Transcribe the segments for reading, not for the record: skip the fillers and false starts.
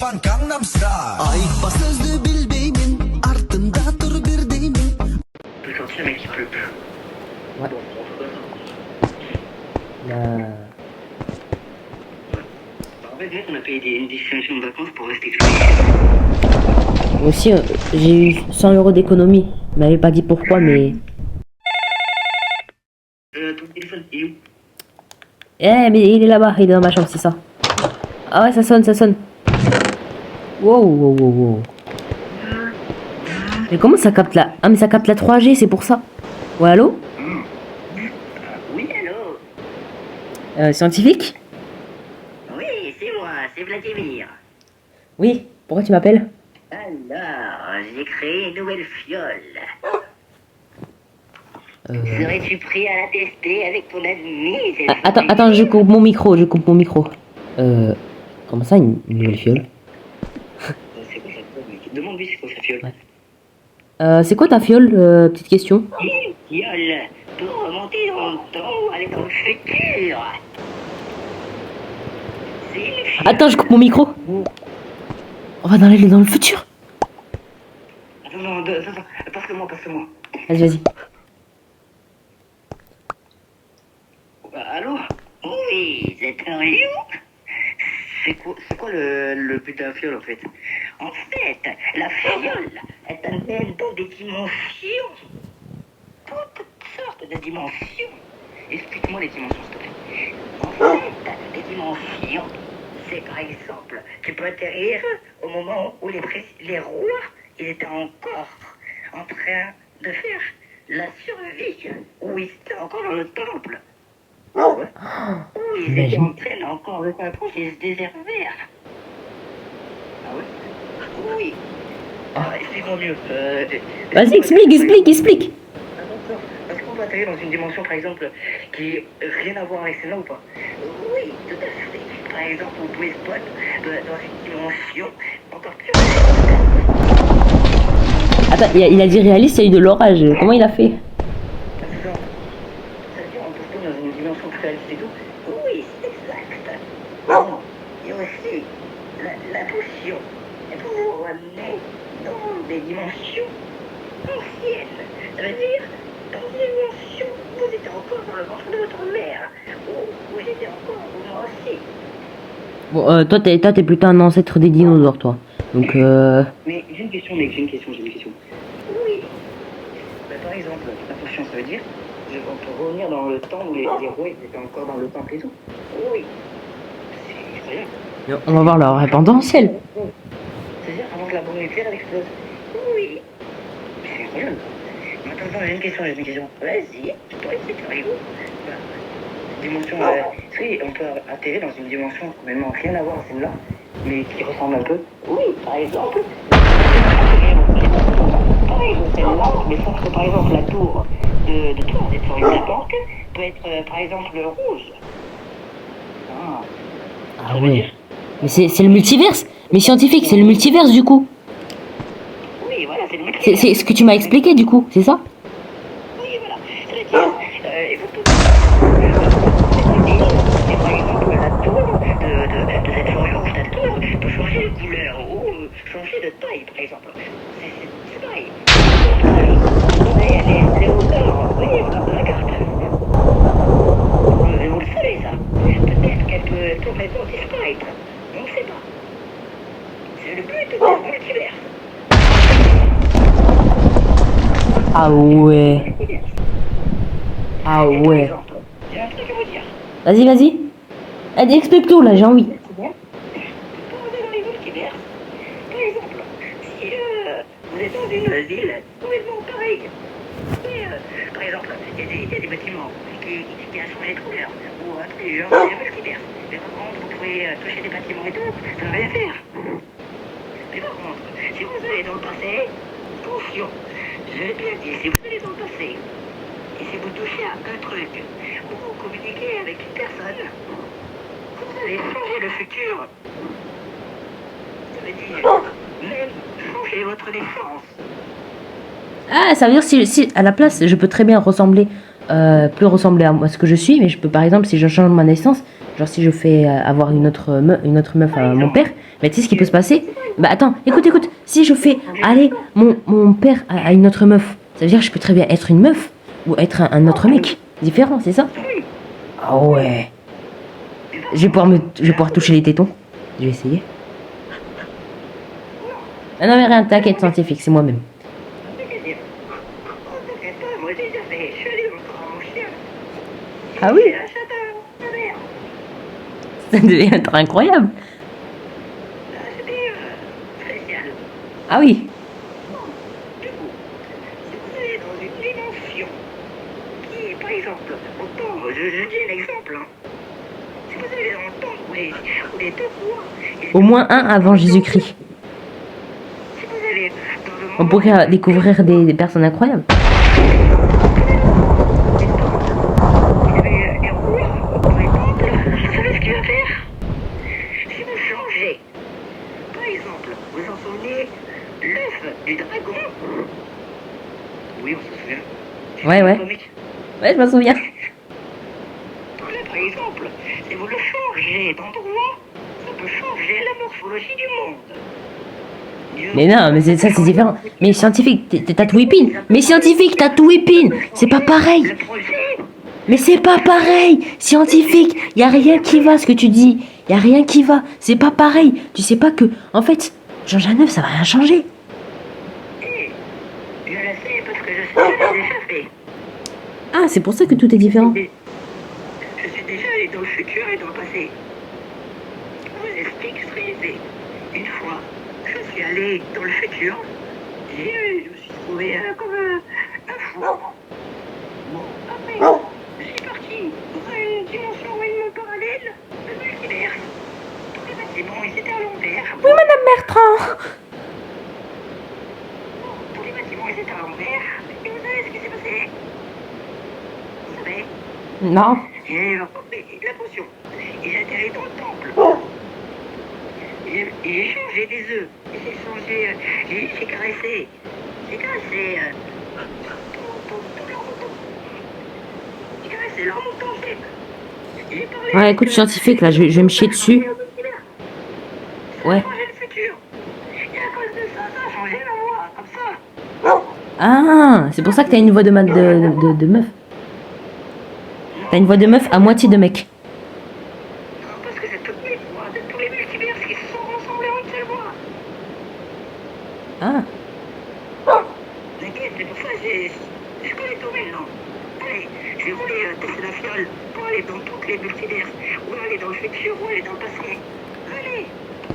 yapan Gangnam Style. Ayıkma sözlü bilbeymin ardında dur bir deyimin. On peut sortir mais qu'il pleut plus. Ouais. Bon, on fait pas ça. En fait, on a payé une destination de vacances pour rester exclusif. Moi aussi, j'ai eu 100 € d'économie. Il m'avait pas dit pourquoi, mais... Ton téléphone, il est où? Eh, mais il est là-bas, il est dans ma chambre, c'est ça. Ah ouais, ça sonne, ça sonne. Wow, wow, wow, wow. Mais comment ça capte la... Ah, mais ça capte la 3G, c'est pour ça. Ouais, allô? Oui, allô? Scientifique? Oui, c'est moi, c'est Vladimir. Oui, pourquoi tu m'appelles? Alors, j'ai créé une nouvelle fiole. Serais-tu prêt à la tester avec ton ami? Attends, je coupe mon micro, Comment ça, une nouvelle fiole? C'est quoi sa fiole, mec? Demande-lui c'est quoi sa fiole. Ouais. C'est quoi ta fiole, petite question? Une fiole pour remonter dans le temps ou aller dans le futur. C'est une fiole. Attends, je coupe mon micro. On va dans le futur. Attends, non, attends, passe-le-moi. Vas-y, vas-y. Allô? Oui, c'est Rio. C'est quoi le but de la fiole en fait? En fait, la fiole est un élément des dimensions. Toutes sortes de dimensions. Explique-moi les dimensions, s'il te plaît. En fait, les dimensions, c'est par exemple, tu peux atterrir au moment où les rois, ils étaient encore en train de faire la survie, où ils étaient encore dans le temple. Ouais. Oui, ils étaient en train encore de s'approcher du désert vert. Ah ouais? Oui. Explique-moi mieux. Vas-y, explique. Attention, est-ce qu'on peut atterrir dans une dimension, par exemple, qui n'a rien à voir avec celle-là ou pas? Oui, tout à fait. Par exemple, on peut spot dans une dimension encore plus... Attends, il a dit réaliste, il y a eu de l'orage. Comment il a fait? Attends, ça veut dire on peut spot dans une dimension plus réaliste et tout? Oui, c'est exact. Bon, il y a aussi la potion. Elle peut vous ramener dans des dimensions anciennes. Ça veut dire dans une dimension où vous étiez encore dans le ventre de votre mère. Ou vous étiez encore moi aussi. Bon, toi, t'es plutôt un ancêtre des dinosaures, toi. Donc, Mais j'ai une question, mec, j'ai une question. Oui. Bah, par exemple, la potion, ça veut dire on peut revenir dans le temps où les rois étaient encore dans le temple et tout. Oui. C'est incroyable. on va voir leur répandentiel. C'est-à-dire avant que la bombe nucléaire elle explose. Oui. Mais c'est incroyable. Mais attends, j'ai une question. Vas-y, toi aussi, tu rigoles. Dimension, oui, on peut atterrir dans une dimension complètement rien à voir à celle-là, mais qui ressemble un peu. Oui, par exemple. Pareil, celle-là, mais sauf que par exemple la tour de tour des tours de la banque peut être par exemple rouge. Ah ouais. Mais c'est le multiverse. Mais scientifique, c'est le multiverse du coup. Oui, voilà, c'est le multiverse. C'est ce que tu m'as expliqué du coup, c'est ça? Oui, voilà. Ça veut dire, il faut tout. Et par exemple, la tour de cette forêt rouge, la tour peut changer de couleur ou changer de taille, par exemple. C'est pareil. Les hauteurs, oui, voilà, la carte. Vous le savez, ça. Peut-être qu'elle peut complètement disparaître. On ne sait pas. C'est le but du multivers. Ah ouais. Ah ouais. J'ai un truc à vous dire. Vas-y. Allez, explique tout là, j'ai envie. Quand vous êtes dans les multivers, par exemple, si vous êtes dans une ville complètement pareille, mais par exemple, il y a des bâtiments qui a changé de couleur, ou un truc genre dans les multivers. Mais par contre, vous pouvez toucher des bâtiments et tout, ça ne va rien faire. Mais par contre, si vous allez dans le passé, attention, je l'ai bien dit, si vous allez dans le passé, et si vous touchez à un truc, ou vous communiquez avec une personne, vous allez changer le futur. Ça veut dire même changer votre naissance. Ah, ça veut dire si à la place, je peux très bien ressembler, plus ressembler à moi ce que je suis, mais je peux par exemple, si je change ma naissance, Genre si je fais avoir une autre meuf à mon père, mais tu sais ce qui peut se passer? Bah attends, écoute. Si je fais aller mon père à une autre meuf, ça veut dire que je peux très bien être une meuf ou être un autre mec. Différent, c'est ça? Ah ouais. Je vais pouvoir toucher les tétons. Je vais essayer. Ah non mais rien, t'inquiète, scientifique, c'est moi-même. Moi, j'ai déjà fait. Je suis allé encore à mon chien. Ah oui? J'ai un chat à la mer. Ça devait être incroyable. C'était spécial. Ah oui. Du coup, si vous allez dans une dimension qui, par exemple, au temps, je dis un exemple, hein. Si vous allez dans le temps où les deux rois, Au moins un avant Jésus-Christ. si vous allez dans le On moment pourrait découvrir des personnes incroyables. il y avait les rois dans les temples, vous savez ce qu'il va faire? Si vous changez, par exemple, vous en souvenez, l'œuf du dragon. Oui, on se souvient. Ouais. Ouais, je m'en souviens. Là, par exemple, si vous le changez d'endroit, ça peut changer la morphologie du monde. Mais non, mais ça c'est différent. Mais scientifique, t'as tout épine. Mais scientifique, t'as tout épine. C'est pas pareil. Le projet, Mais c'est pas pareil. Scientifique, y a rien qui va ce que tu dis. Y a rien qui va. C'est pas pareil. Tu sais pas que, en fait, changer un œuf, ça va rien changer. je le sais parce que je l'ai déjà fait. Ah, c'est pour ça que tout est différent. Je suis déjà allé dans le futur et dans le passé. Je vous explique ce que j'ai fait. Une fois, je suis allé dans le futur et je me suis trouvé comme un fou. Bon, après, je suis parti dans une dimension même parallèle, le multivers. Tous les bâtiments, ils étaient à l'envers. Oui, Madame Bertrand. Tous les bâtiments, ils étaient à l'envers. Et vous savez ce qui s'est passé? Vous savez? Non. J'ai rencontré la potion. Et j'ai atterri dans le temple. Et j'ai changé des œufs. Et j'ai changé. J'ai caressé. J'ai caressé. Tout leur mouton. J'ai caressé leur mouton, en fait. J'ai parlé. Ouais, écoute, scientifique, là, je vais me chier dessus. Ça a Ouais. changé le futur. Et à cause de ça, ça a changé la voix. Comme ça. Ah, c'est pour ça que t'as une voix de meuf. T'as une voix de meuf à moitié de mec. Non, parce que c'est toutes les voix de tous les multivers qui se sont rassemblés en une seule voix. Ah. T'inquiète, c'est pour ça que je connais tout maintenant. Allez, je vais rouler tester la fiole pour aller dans toutes les multivers, ou aller dans le futur, ou aller dans le passé. Allez.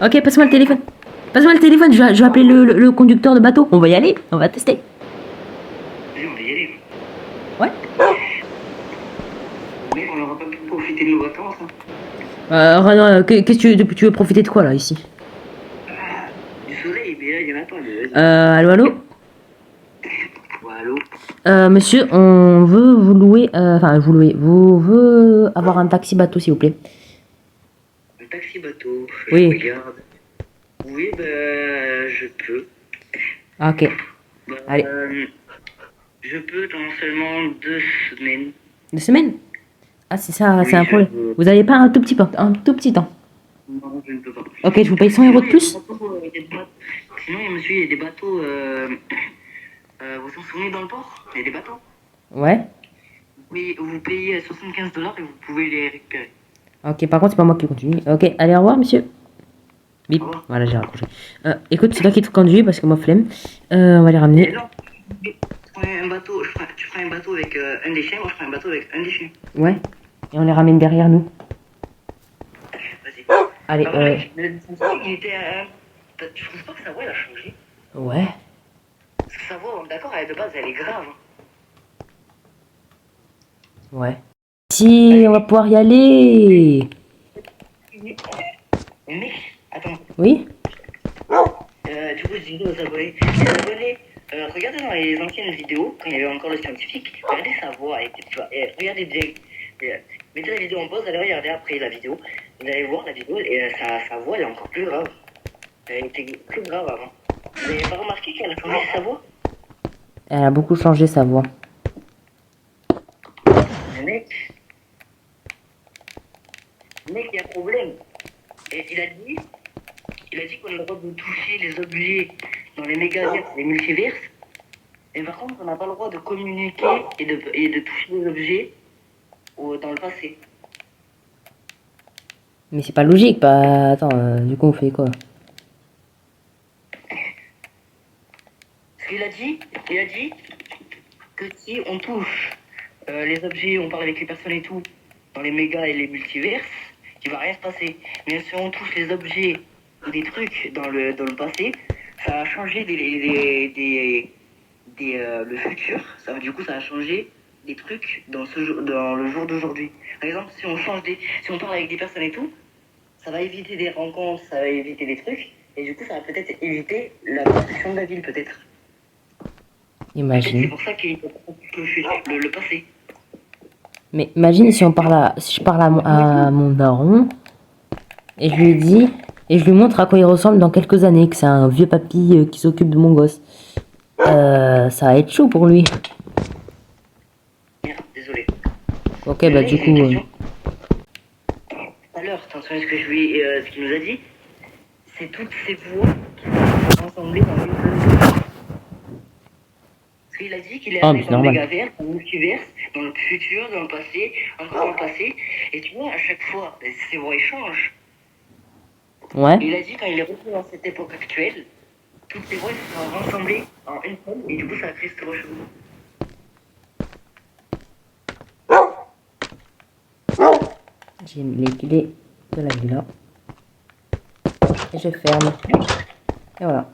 Ok, passe-moi le téléphone. Passe-moi le téléphone, je vais appeler le conducteur de bateau. On va y aller, on va tester. Allez, on va y aller. Ouais. Mais on n'aura pas pu profiter de nos vacances. Hein. Renan, qu'est-ce que tu veux profiter de quoi là ici? Du soleil, mais là, il n'y en a pas. Allô? Ouais, allô. Monsieur, on veut vous louer, vous veut avoir un taxi bateau s'il vous plaît. Un taxi bateau. Oui. Je regarde. Oui, je peux. Ah, ok. Bah, Allez. Je peux dans seulement 2 semaines. 2 semaines? Ah, c'est ça, c'est Oui, un je problème. peux. Vous n'avez pas un tout petit temps? Non, je ne peux pas. Ok, je vous paye 100 euros de plus? Sinon, monsieur, il y a des bateaux. Vous vous souvenez dans le port? Il y a des bateaux. Ouais. Oui, vous payez 75 $ et vous pouvez les récupérer. Ok, par contre, c'est pas moi qui continue. Ok, allez, au revoir, monsieur. Bip. Au revoir. Voilà, j'ai raccroché. Écoute, c'est toi qui te conduis parce que moi, flemme. On va les Et ramener. non, je prends un bateau, tu prends un bateau avec un des chiens, moi je prends un bateau avec un des chiens. Ouais. Et on les ramène derrière nous. Vas-y. Allez, Ah ouais, il était je pense pas que sa voix elle a changé. Ouais. Parce que sa voix, d'accord, elle de base elle est grave. Hein. Ouais. Si, on va pouvoir y aller. Mais, attends, Oui? du coup je dis aux abonnés, les abonnés, regardez dans les anciennes vidéos, quand il y avait encore le scientifique, regardez sa voix, regardez bien, mettez la vidéo en pause, allez regarder après la vidéo, vous allez voir la vidéo, et sa voix elle est encore plus grave. Elle était plus grave avant. Vous n'avez pas remarqué qu'elle a changé sa voix? Elle a beaucoup changé sa voix. Mec, Mec, il y a un problème. Et il a dit qu'on a le droit de toucher les objets dans les mégaverses, les multiverses. Et par contre, on n'a pas le droit de communiquer et de toucher les objets dans le passé. Mais c'est pas logique, bah attends, du coup on fait quoi? Parce qu'il il a dit que si on touche les objets, on parle avec les personnes et tout, dans les mégas et les multiverses, il va rien se passer. Mais si on touche les objets ou des trucs dans le passé, ça va changer le futur. Du coup, ça va changer des trucs dans le jour d'aujourd'hui. Par exemple, si on parle avec des personnes et tout, ça va éviter des rencontres, ça va éviter des trucs, et du coup, ça va peut-être éviter la destruction de la ville, peut-être. C'est Imagine. pour ça qu'il faut le passé. Mais imagine si si je parle à mon daron et je lui dis et je lui montre à quoi il ressemble dans quelques années, que c'est un vieux papy qui s'occupe de mon gosse. Ça va être chaud pour lui. Merde, désolé. Ok, bah du coup. Tout à l'heure, t'as entendu ce qu'il nous a dit? C'est toutes ces voix qui sont rassemblées dans une seule voix. Parce qu'il a dit qu'il est Ah, allé mais c'est dans le normal. mégaverse, dans le multiverse, dans le futur, dans le passé, encore dans le passé. Et tu vois, à chaque fois, ces voix échangent. Ouais. Il a dit quand il est revenu dans cette époque actuelle, toutes ces voix se sont rassemblées en une seule, et du coup, ça a créé cette voix chelou. J'ai les clés de la villa. Et je ferme. Et voilà.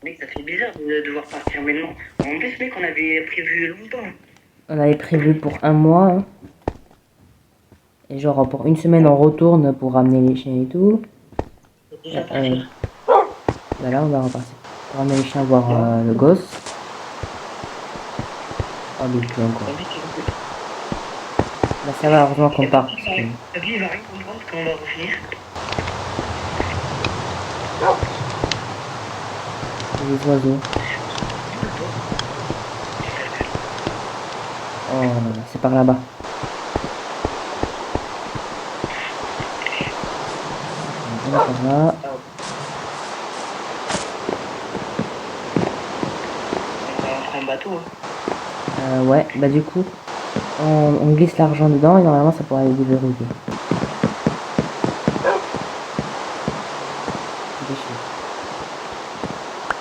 Mec, ça fait bizarre de devoir partir maintenant. En plus, mec, on avait prévu longtemps. On avait prévu pour un mois. Hein. Et genre pour une semaine on retourne pour ramener les chiens et tout. Déjà parti. Bah là on va repartir. Pour ramener les chiens voir le gosse. Oh mais plus encore. Bah ça va, heureusement qu'on part. Parce que... La vie, il va rien comprendre quand on va revenir. Les oiseaux. Oh là là, c'est par là-bas. On va par là. On prend un bateau. Ouais, bah du coup, on glisse l'argent dedans et normalement ça pourrait aller déverrouiller.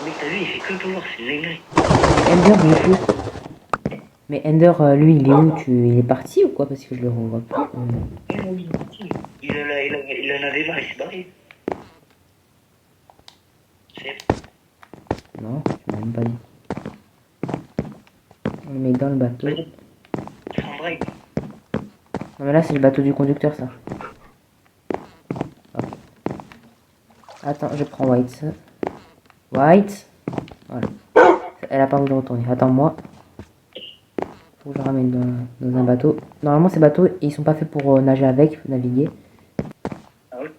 Mec, t'as vu, il fait que toujours, c'est une dinguerie. Ender, du coup. Mais Ender, lui, il est où il est parti ou quoi? Parce que je le revois pas. Il en avait marre, il s'est barré. Non, tu m'as même pas dit. On le met dans le bateau. Sans break. Non mais là c'est le bateau du conducteur ça. Hop. Attends, je prends White. White. Voilà. Elle a pas voulu retourner. Attends-moi. Faut que je ramène dans un bateau. Normalement ces bateaux ils sont pas faits pour nager avec, faut naviguer. Ah ouais.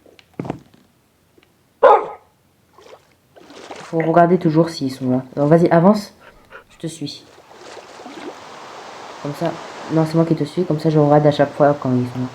Faut regarder toujours s'ils sont là. Alors vas-y, avance. Je te suis. Comme ça. Non, c'est moi qui te suis. Comme ça je regarde à chaque fois quand ils sont là.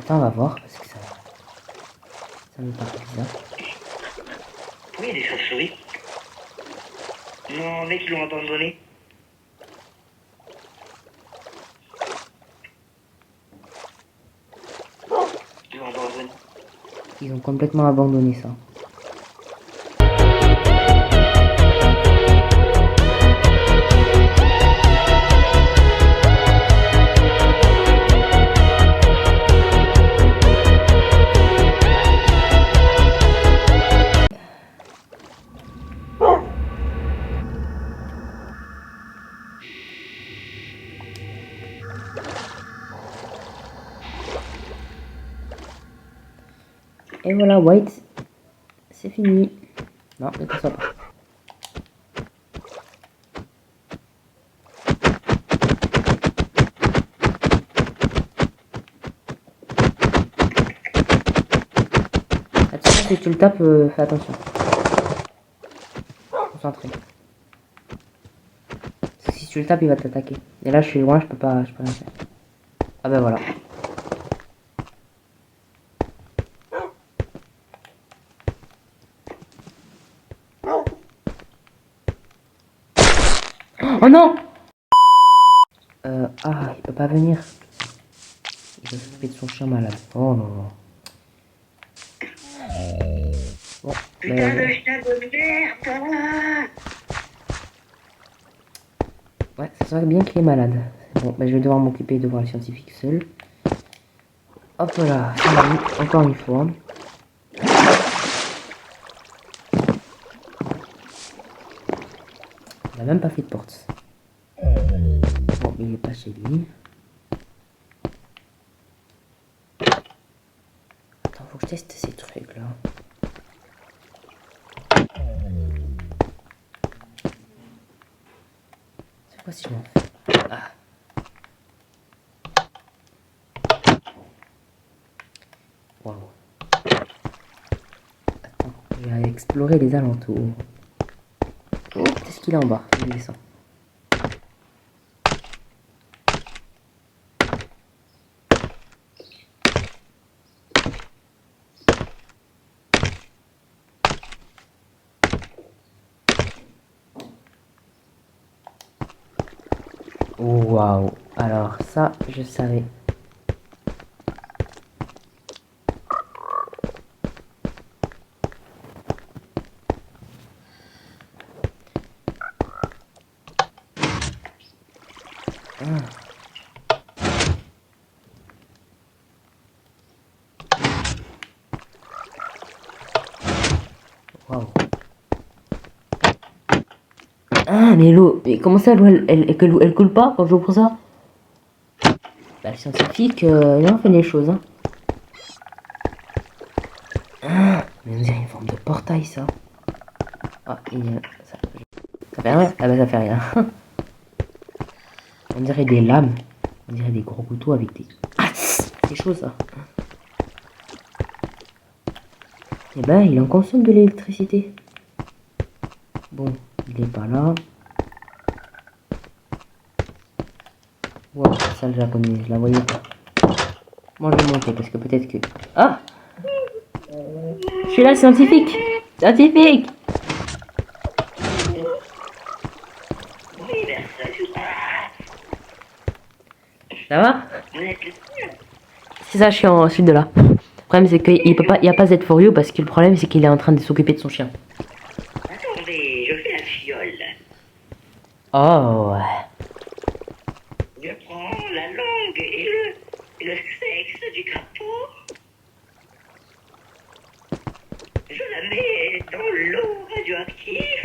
Attends, on va voir parce que ça me paraît bizarre. Oui, des chauves-souris. Non, mec, ils l'ont abandonné. Ils l'ont abandonné. Ils ont complètement abandonné ça. Et voilà, White, c'est fini. Non, ne t'en sors pas. Attention, si tu le tapes, fais attention. Concentré. Parce que si tu le tapes, il va t'attaquer. Et là, je suis loin, je peux rien faire. Ah ben voilà. Oh non! Ah, il peut pas venir. Il va s'occuper de son chien malade. Oh non, non. Bon, Putain de chien de merde. ouais, ça serait bien qu'il est malade. Bon, je vais devoir m'occuper de voir les scientifiques seul. Hop là, encore une fois. Il a même pas fait de porte. Bon, mais il est pas chez lui. Attends, faut que je teste ces trucs là. C'est quoi si je m'en fais? Ah. Waouh. Attends, je vais explorer les alentours. Oh, qu'est-ce qu'il a en bas? Il descend. Waouh. Alors ça, je savais. Waouh. Ah, mais l'eau. Mais comment ça, l'eau, elle coule pas quand j'ouvre ça? Bah, le scientifique, il en fait des choses, hein. Ah, mais on dirait une forme de portail, ça. Ah, ça fait rien? Ah bah, ça fait rien. On dirait des lames. On dirait des gros couteaux avec des... Ah, c'est chaud, ça. Eh ben, il en consomme de l'électricité. Bon, il est pas là. Wow, ça le japonais, je la voyais pas. Moi, je vais monter parce que peut-être que... Ah! Je suis là, scientifique! Scientifique! Ça va? C'est ça, je suis de là. Le problème, c'est qu'il peut pas, il n'y a pas Z for You parce que le problème, c'est qu'il est en train de s'occuper de son chien. Attendez, je fais la fiole. Oh, Je prends la langue et le sexe du crapaud. Je la mets dans l'eau radioactive.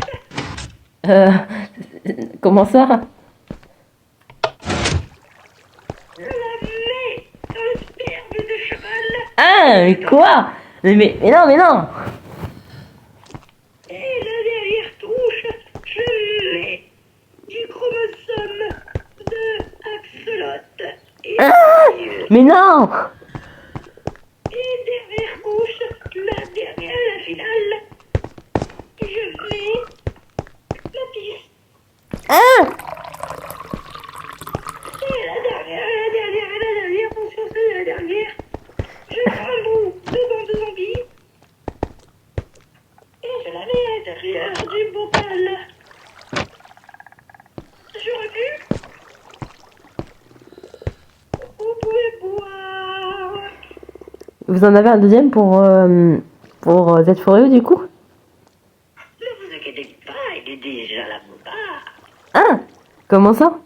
comment ça? Je la mets dans le sperme de cheval. Ah, mais quoi? Mais non, mais non! Et la dernière touche, je mets du chromosome de axolote. Et, Mais non! et dernière couche, la finale, je mets la piste. Ah! Et la dernière, attention, c'est la dernière. Je prends un bout de dents de zombie et je la mets à l'intérieur du bocal. J'aurais pu. Vous pouvez boire. Vous en avez un deuxième pour Z for You, du coup? Ne vous inquiétez pas, il est déjà là-bas. Ah! Comment ça?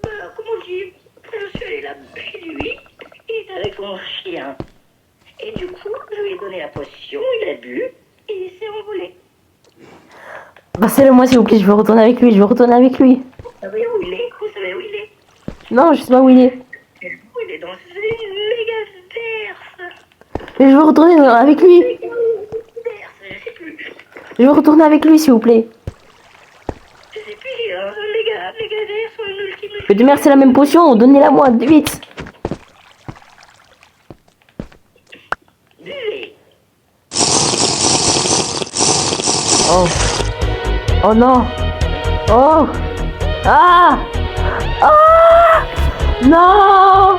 Bah, comment dire, je suis allé là chez lui, il est avec son chien. Et du coup, je lui ai donné la potion, il a bu, et il s'est envolé. Passez-le-moi, s'il vous plaît, je veux retourner avec lui, Vous savez où il est? Vous savez où il est? Non, je sais pas où il est. Il est dans une méga verse. Mais je veux retourner avec lui. Je sais plus. Je veux retourner avec lui, s'il vous plaît. Je sais plus, les gars derrière sont une ultime. Mais de merde, c'est la même potion. Donnez-la moi, vite. Buvez. Oh. Oh non. Oh. Ah. Ah. Non.